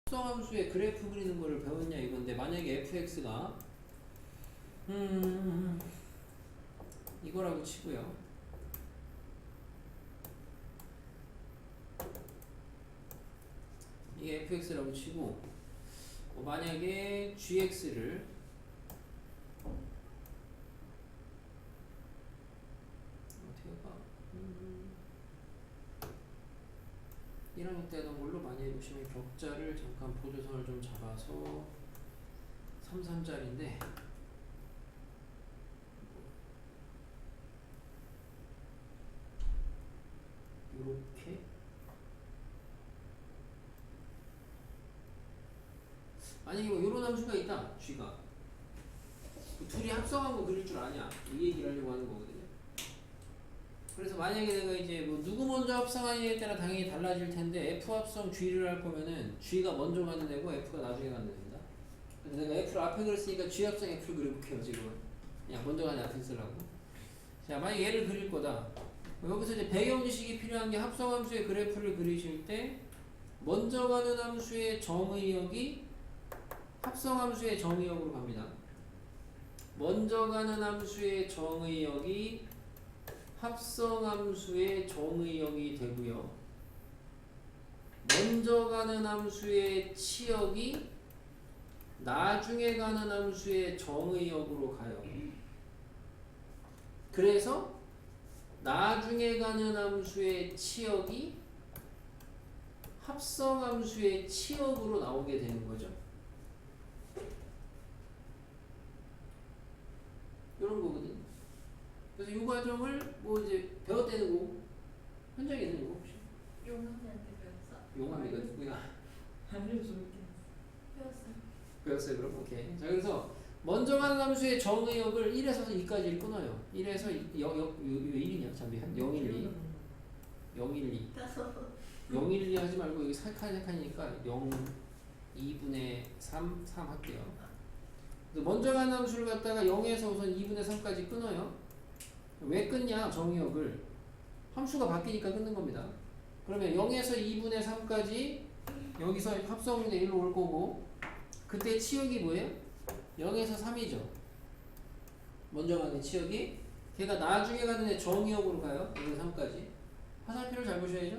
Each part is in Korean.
합성함수의 그래프 그리는 거를 배웠냐 이건데, 만약에 fx가 이거라고 치고요. 이게 fx라고 치고, 만약에 gx를 어떻게 할까? 1학년 때 하던 걸로 많이 해보시면, 격자를 잠깐 보조선을 좀 잡아서 3, 3짜리인데 요렇게 만약에 뭐 요런 함수가 있다, g가 둘이 합성한 거 그릴 줄 아냐, 이 얘기를 하려고 하는 거거든요. 그래서 만약에 내가 이제 뭐 누구 먼저 합성하냐에 따라 당연히 달라질 텐데, f 합성 g를 할 거면은 g가 먼저 가는 애고 f가 나중에 가는 애입니다. 그래서 내가 f를 앞에 그렸으니까 g 합성 f를 그려볼게요. 지금 그냥 먼저 가는 앞에 쓰려고. 자, 만약 얘를 그릴 거다. 여기서 이제 배경 지식이 필요한 게, 합성함수의 그래프를 그리실 때 먼저 가는 함수의 정의역이 합성함수의 정의역으로 갑니다. 먼저 가는 함수의 정의역이 합성함수의 정의역이 되고요. 먼저 가는 함수의 치역이 나중에 가는 함수의 정의역으로 가요. 그래서 나중에 가는 함수의 치역이 합성함수의 치역으로 나오게 되는 거죠. 이런 거거든요. 그래서 이 과정을 뭐 이제 배웠다는 거고, 현장에는 이거 혹시? 용암이한테 배웠어? 용암이가 누구야? 알려줄게. 배웠어요. 배웠어요, 그럼? 오케이. 자, 그래서 먼저 가는 함수의 정의역을 1에서 2까지 끊어요. 1에서 1이냐? 잠시만. 012. 012. 012 하지 말고 여기 살칸이니까 0, 2분의 3, 3 할게요. 먼저 가는 함수를 갖다가 0에서 우선 2분의 3까지 끊어요. 왜 끊냐? 정의역을. 함수가 바뀌니까 끊는 겁니다. 그러면 0에서 2분의 3까지 여기서 합성인데 1로 올 거고, 그때 치역이 뭐예요? 0에서 3이죠. 먼저 가는 치역이. 걔가 나중에 가는 애 정의역으로 가요. 0에서 3까지. 화살표를 잘 보셔야죠.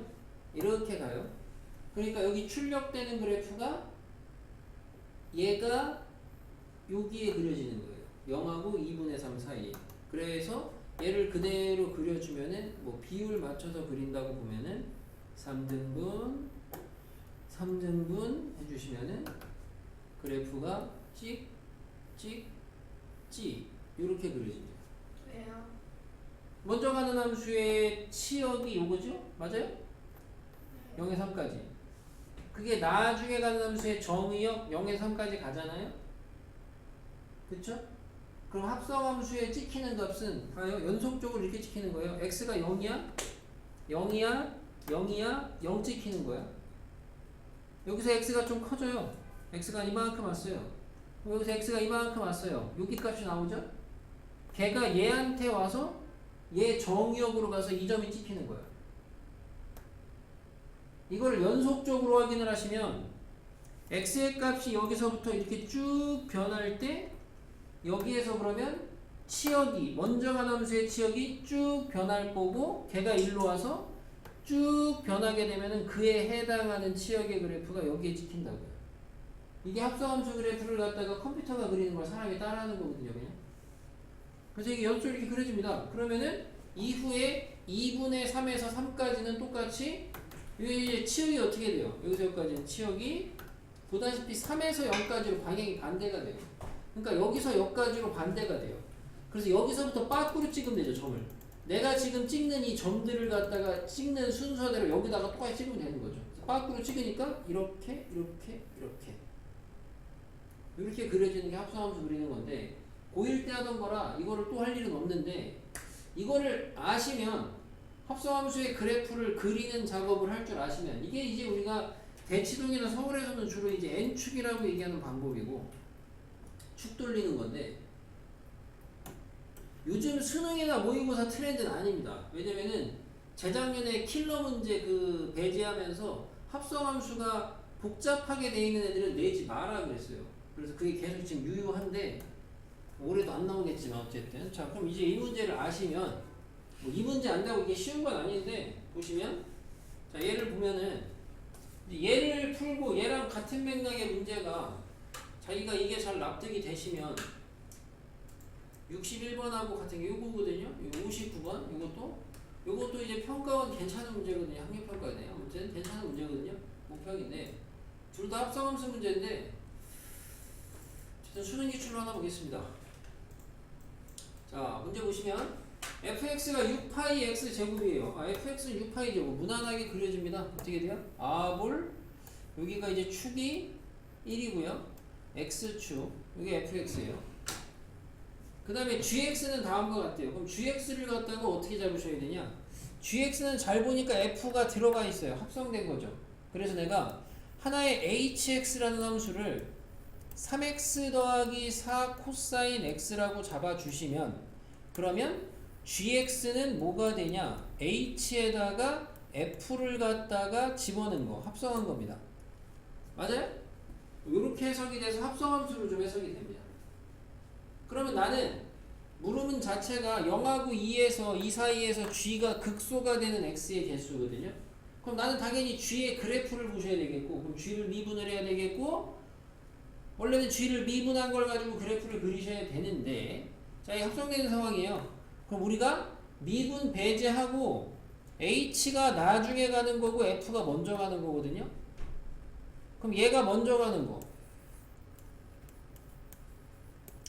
이렇게 가요. 그러니까 여기 출력되는 그래프가 얘가 여기에 그려지는 거예요. 0하고 2분의 3 사이. 그래서 얘를 그대로 그려주면은, 뭐 비율 맞춰서 그린다고 보면은 3등분 해주시면은 그래프가 찍 이렇게 그려집니다. 왜요? 먼저 가는 함수의 치역이 요거죠? 맞아요? 네. 0에서 3까지. 그게 나중에 가는 함수의 정의역 0에서 3까지 가잖아요? 그쵸? 그럼 합성함수에 찍히는 값은 봐요. 연속적으로 이렇게 찍히는 거예요. x가 0이야? 0 찍히는 거야. 여기서 x가 좀 커져요. x가 이만큼 왔어요. 여기서 x가 이만큼 왔어요. 여기 값이 나오죠? 걔가 얘한테 와서 얘 정의역으로 가서 이 점이 찍히는 거야. 이걸 연속적으로 확인을 하시면 x의 값이 여기서부터 이렇게 쭉 변할 때, 여기에서 그러면 치역이, 먼저 가는 함수의 치역이 쭉 변할 거고, 걔가 일로 와서 쭉 변하게 되면은 그에 해당하는 치역의 그래프가 여기에 찍힌다고요. 이게 합성함수 그래프를 갖다가 컴퓨터가 그리는 걸 사람이 따라하는 거거든요, 그냥. 그래서 이게 연속 이렇게 그려집니다. 그러면은 이후에 2분의 3에서 3까지는 똑같이, 이게 치역이 어떻게 돼요? 여기서 여기까지는 치역이 보다시피 3에서 0까지로 방향이 반대가 돼요. 그러니까 여기서 여기까지로 반대가 돼요. 그래서 여기서부터 빠꾸로 찍으면 되죠, 점을. 내가 지금 찍는 이 점들을 갖다가 찍는 순서대로 여기다가 똑같이 찍으면 되는 거죠. 빠꾸로 찍으니까 이렇게 그려지는 게 합성함수 그리는 건데, 고1 때 하던 거라 이거를 또 할 일은 없는데, 이거를 아시면, 합성함수의 그래프를 그리는 작업을 할 줄 아시면, 이게 이제 우리가 대치동이나 서울에서는 주로 이제 N축이라고 얘기하는 방법이고, 축 돌리는 건데, 요즘 수능이나 모의고사 트렌드는 아닙니다. 왜냐면은 재작년에 킬러 문제 그 배제하면서 합성함수가 복잡하게 돼 있는 애들은 내지 마라 그랬어요. 그래서 그게 계속 지금 유효한데 올해도 안 나오겠지만 어쨌든 자 그럼 이제 이 문제를 아시면 뭐 이 문제 안다고 이게 쉬운 건 아닌데 보시면 자 얘를 보면은 얘를 풀고 얘랑 같은 맥락의 문제가 자기가 이게 잘 납득이 되시면 61번하고 같은 게 요거거든요. 이거 59번 요것도 이제 평가원 괜찮은 문제거든요. 학력평가네. 아무튼 괜찮은 문제거든요. 목표인데 둘 다 합성함수 문제인데 어쨌든 수능 기출로 하나 보겠습니다. 자 문제 보시면 fx가 6파이 x 제곱이에요. fx는 6파이 제곱 무난하게 그려집니다. 어떻게 돼요? 아볼 여기가 이제 축이 1이고요. x축 여기 fx예요. 그 다음에 gx는 다음과 같아요. 그럼 gx를 갖다가 어떻게 잡으셔야 되냐? gx는 잘 보니까 f가 들어가 있어요. 합성된 거죠. 그래서 내가 하나의 hx라는 함수를 3x 더하기 4 코사인 x라고 잡아주시면 그러면 gx는 뭐가 되냐? h에다가 f를 갖다가 집어넣은 거, 합성한 겁니다. 맞아요? 이렇게 해석이 돼서 합성함수로 좀 해석이 됩니다. 그러면 나는 물음 자체가 0하고 2에서 이 사이에서 g가 극소가 되는 x의 개수거든요. 그럼 나는 당연히 g의 그래프를 보셔야 되겠고 그럼 g를 미분을 해야 되겠고 원래는 g를 미분한 걸 가지고 그래프를 그리셔야 되는데 자, 이 합성되는 상황이에요. 그럼 우리가 미분 배제하고 h가 나중에 가는 거고 f가 먼저 가는 거거든요. 그럼 얘가 먼저 가는 거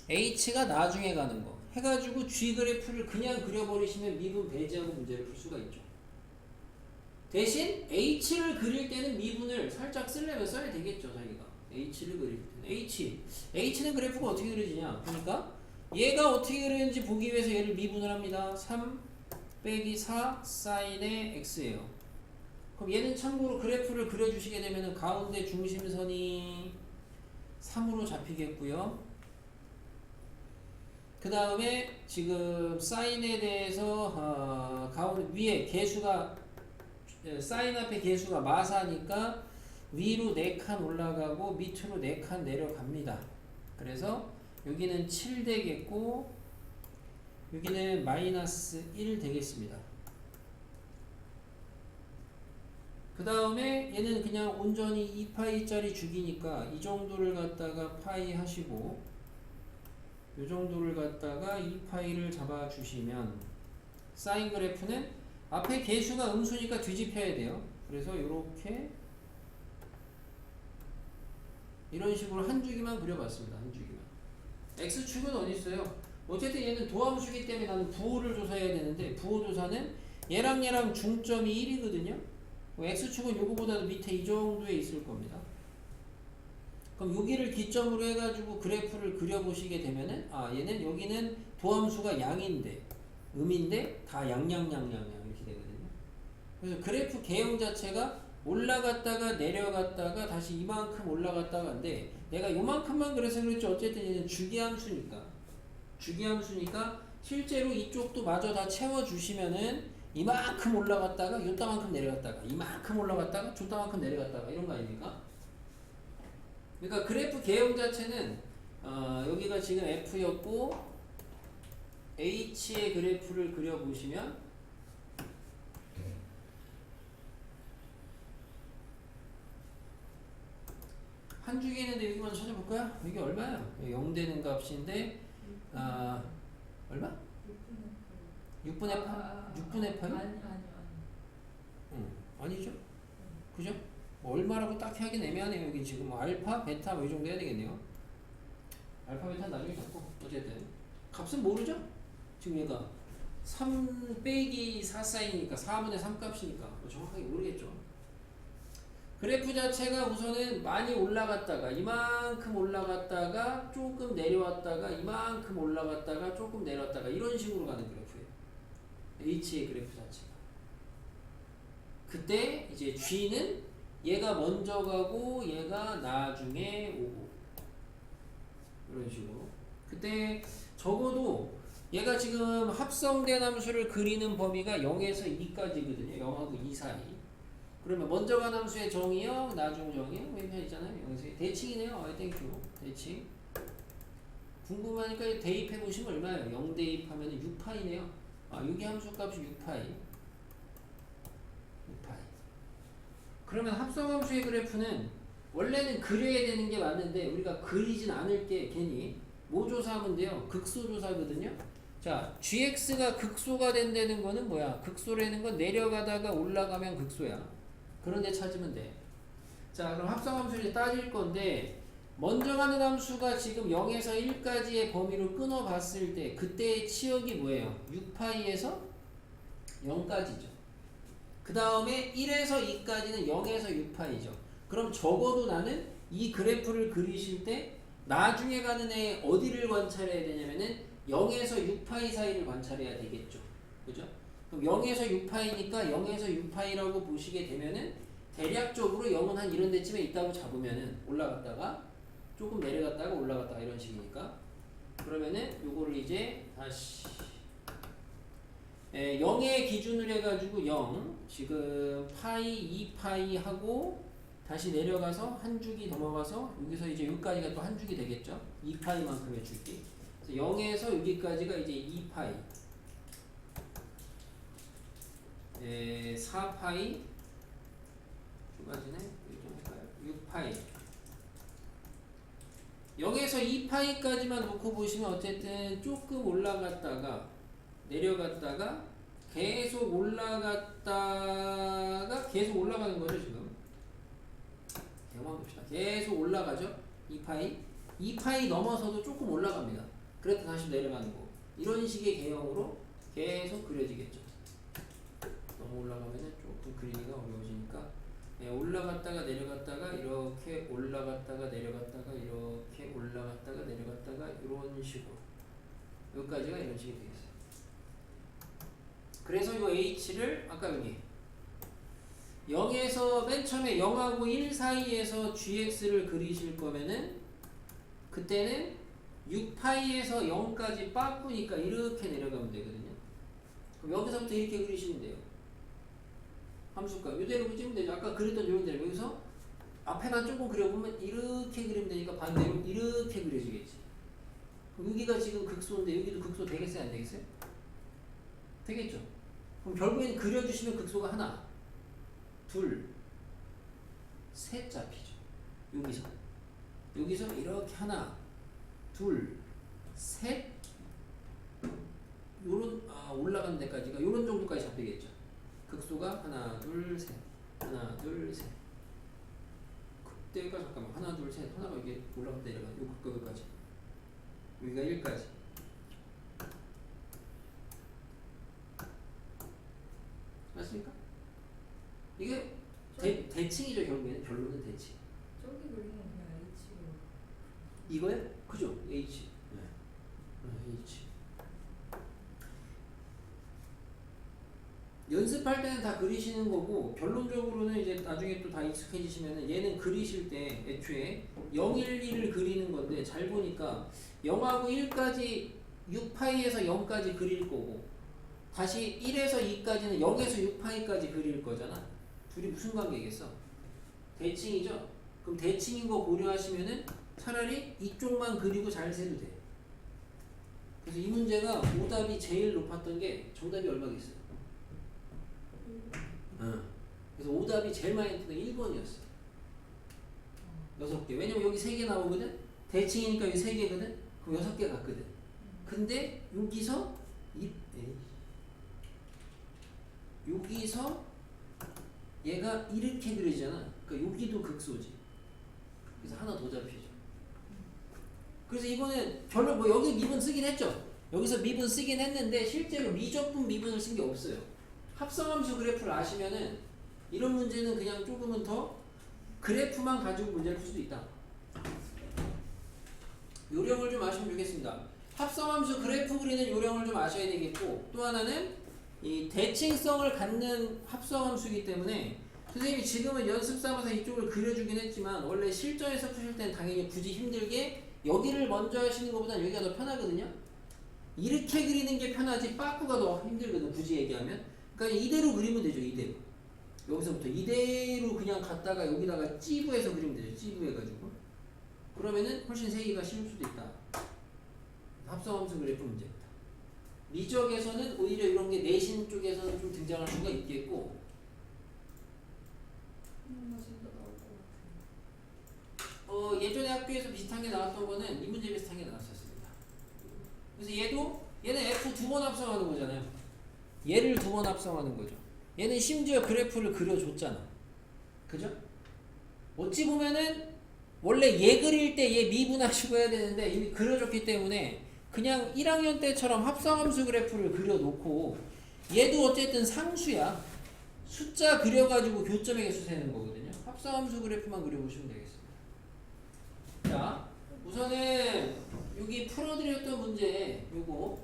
h가 나중에 가는 거 해가지고 g 그래프를 그냥 그려버리시면 미분 배제하고 문제를 풀 수가 있죠. 대신 h를 그릴 때는 미분을 살짝 쓰려면 써야 되겠죠. 자기가 h를 그릴 때는 h는 그래프가 어떻게 그려지냐 그러니까 얘가 어떻게 그리는지 보기 위해서 얘를 미분을 합니다. 3 빼기 4 사인의 x예요. 그럼 얘는 참고로 그래프를 그려주시게 되면 가운데 중심선이 3으로 잡히겠고요. 그 다음에 지금 사인에 대해서 가운데 위에 개수가 사인 앞에 개수가 마사니까 위로 4칸 올라가고 밑으로 4칸 내려갑니다. 그래서 여기는 7 되겠고 여기는 마이너스 1 되겠습니다. 그 다음에 얘는 그냥 온전히 2파이짜리 주기니까 이 정도를 갖다가 파이 하시고 이 정도를 갖다가 2파이를 잡아주시면 사인 그래프는 앞에 개수가 음수니까 뒤집혀야 돼요. 그래서 이렇게 이런 식으로 한 주기만 그려봤습니다. 한 주기만. x축은 어디 있어요? 어쨌든 얘는 도함수기 때문에 나는 부호를 조사해야 되는데 부호 조사는 얘랑 중점이 1이거든요. x축은 요거보다도 밑에 이 정도에 있을 겁니다. 그럼 여기를 기점으로 해가지고 그래프를 그려보시게 되면은 얘는 여기는 도함수가 양인데 음인데 다 양양양양양 이렇게 되거든요. 그래서 그래프 개형 자체가 올라갔다가 내려갔다가 다시 이만큼 올라갔다가인데 내가 요만큼만 그래서 그렇지 어쨌든 얘는 주기함수니까 실제로 이쪽도 마저 다 채워주시면은 이만큼 올라갔다가 요따만큼 내려갔다가 이만큼 올라갔다가 저따만큼 내려갔다가 이런 거 아닙니까? 그러니까 그래프 개형 자체는 여기가 지금 F였고 H의 그래프를 그려보시면 한 주기 있는데 여기 먼저 찾아볼까요? 여기 얼마야? 0 되는 값인데 얼마? 6분의 8? 6분의 8이? 아니. 아니죠? 그죠? 얼마라고 딱히 하긴 애매하네요. 여기 지금 알파, 베타 뭐 이 정도 해야 되겠네요. 알파, 베타 나중에 잡고 어쨌든 값은 모르죠? 지금 얘가 3 빼기 4 사이니까 4분의 3 값이니까 뭐 정확하게 모르겠죠. 그래프 자체가 우선은 많이 올라갔다가 이만큼 올라갔다가 조금 내려왔다가 이만큼 올라갔다가 조금 내려왔다가 이런 식으로 가는 그래프예요. H의 그래프 자체가. 그때 이제 G는 얘가 먼저 가고 얘가 나중에 오고 이런 식으로. 그때 적어도 얘가 지금 합성된 함수를 그리는 범위가 0에서 2까지거든요. 0하고 2 사이. 그러면 먼저 간 함수의 정의역, 나중 정의역 왼편이잖아요. 여기서 대칭이네요. 땡큐. 대칭. 궁금하니까 대입해 보시면 얼마예요? 0 대입하면 6파이네요. 여기 함수 값이 6파이. 6파이. 그러면 합성함수의 그래프는 원래는 그려야 되는 게 맞는데 우리가 그리진 않을 게 괜히 뭐 조사하면 돼요? 극소 조사거든요. 자, gx가 극소가 된다는 거는 뭐야? 극소라는 건 내려가다가 올라가면 극소야. 그런데 찾으면 돼. 자, 그럼 합성함수를 따질 건데 먼저 가는 함수가 지금 0에서 1까지의 범위로 끊어봤을 때 그때의 치역이 뭐예요? 6파이에서 0까지죠. 그 다음에 1에서 2까지는 0에서 6파이죠. 그럼 적어도 나는 이 그래프를 그리실 때 나중에 가는 애 어디를 관찰해야 되냐면은 0에서 6파이 사이를 관찰해야 되겠죠. 그죠? 그럼 0에서 6파이니까 0에서 6파이라고 보시게 되면은 대략적으로 0은 한 이런 데쯤에 있다고 잡으면은 올라갔다가 조금 내려갔다가 올라갔다가 이런 식이니까 그러면은 요거를 이제 다시 0의 기준을 해가지고 0 지금 파이 2파이 하고 다시 내려가서 한 주기 넘어가서 여기서 이제 여기까지가 또 한 주기 되겠죠. 2파이만큼의 주기. 그래서 0에서 여기까지가 이제 2파이 4파이 초까지네 6파이 0에서 2파이까지만 놓고 보시면 어쨌든 조금 올라갔다가 내려갔다가 계속 올라갔다가 계속 올라가는 거죠. 지금 대만 봅시다. 계속 올라가죠. 2파이 넘어서도 조금 올라갑니다. 그래도 다시 내려가는 거 이런 식의 개형으로 계속 그려지겠죠. 너무 올라가면은 조금 그리기가 어려워지니까 올라갔다가 내려갔다가 이렇게 올라갔다가 내려갔다가 이렇게 올라갔다가 내려갔다가 이런 식으로 여기까지가 이런 식이 되겠어요. 그래서 이 h를 아까 여기 0에서 맨 처음에 0하고 1 사이에서 gx를 그리실 거면은 그때는 6파이에서 0까지 빠꾸니까 이렇게 내려가면 되거든요. 그럼 여기서부터 이렇게 그리시면 돼요. 함수값 이대로 그리면 되죠. 아까 그렸던 이런 대로 여기서 앞에만 조금 그려보면 이렇게 그리면 되니까 반대로 이렇게 그려지겠지. 그럼 여기가 지금 극소인데 여기도 극소 되겠어요? 안 되겠어요? 되겠죠. 그럼 결국엔 그려주시면 극소가 하나, 둘, 셋 잡히죠. 여기서 이렇게 하나, 둘, 셋 요런 올라가는 데까지가 요런 정도까지 잡히겠죠. 극소가 하나, 둘, 셋, 하나, 둘, 셋. 그때가 잠깐만 하나, 둘, 셋 하나가 이게 올라갔다 내려가 요 극도까지 여기가 1까지. 맞습니까? 이게 대칭이죠. 결국에는 결론은 대칭. 저기 그리는 그냥 H로. 이거요? 그죠? H. 네. H. 연습할 때는 다 그리시는 거고 결론적으로는 이제 나중에 또 다 익숙해지시면은 얘는 그리실 때 애초에 0, 1, 2를 그리는 건데 잘 보니까 0하고 1까지 6파이에서 0까지 그릴 거고 다시 1에서 2까지는 0에서 6파이까지 그릴 거잖아. 둘이 무슨 관계겠어? 대칭이죠? 그럼 대칭인 거 고려하시면은 차라리 이쪽만 그리고 잘 세도 돼. 그래서 이 문제가 오답이 제일 높았던 게 정답이 얼마겠어요? 그래서 오답이 제일 많이 했던 게 1번이었어. 6개. 왜냐면 여기 3개 나오거든? 대칭이니까 여기 3개거든? 그럼 6개 같거든. 근데 여기서 여기서 얘가 이렇게 그려지잖아. 그러니까 여기도 극소지. 그래서 하나 더 잡히죠. 그래서 이번에 별로 뭐 여기 미분 쓰긴 했죠. 여기서 미분 쓰긴 했는데 실제로 미적분 미분을 쓴 게 없어요. 합성함수 그래프를 아시면은 이런 문제는 그냥 조금은 더 그래프만 가지고 문제를 풀 수도 있다. 요령을 좀 아시면 좋겠습니다. 합성함수 그래프 그리는 요령을 좀 아셔야 되겠고 또 하나는 이 대칭성을 갖는 합성함수이기 때문에 선생님이 지금은 연습 삼아서 이쪽을 그려주긴 했지만 원래 실전에서 푸실 때는 당연히 굳이 힘들게 여기를 먼저 하시는 것보다 여기가 더 편하거든요. 이렇게 그리는 게 편하지 빠꾸가 더 힘들거든 굳이 얘기하면. 그러니까 이대로 그리면 되죠. 이대로. 여기서부터 이대로 그냥 갔다가 여기다가 찌부해서 그리면 되죠. 찌부해가지고. 그러면은 훨씬 세기가 쉬울 수도 있다. 합성함수 그래프 문제입니다. 미적에서는 오히려 이런 게 내신 쪽에서는 좀 등장할 수가 있겠고, 진짜 나올 것 같아. 예전에 학교에서 비슷한 게 나왔던 거는 이 문제 비슷한 게 나왔었습니다. 그래서 얘는 F 두 번 합성하는 거잖아요. 얘를 두 번 합성하는 거죠. 얘는 심지어 그래프를 그려줬잖아. 그죠? 어찌 보면은 원래 얘 그릴 때 얘 미분하시고 해야 되는데 이미 그려줬기 때문에 그냥 1학년 때처럼 합성함수 그래프를 그려놓고, 얘도 어쨌든 상수야. 숫자 그려가지고 교점의 개수 세는 거거든요. 합성함수 그래프만 그려보시면 되겠습니다. 자, 우선은 여기 풀어드렸던 문제 요거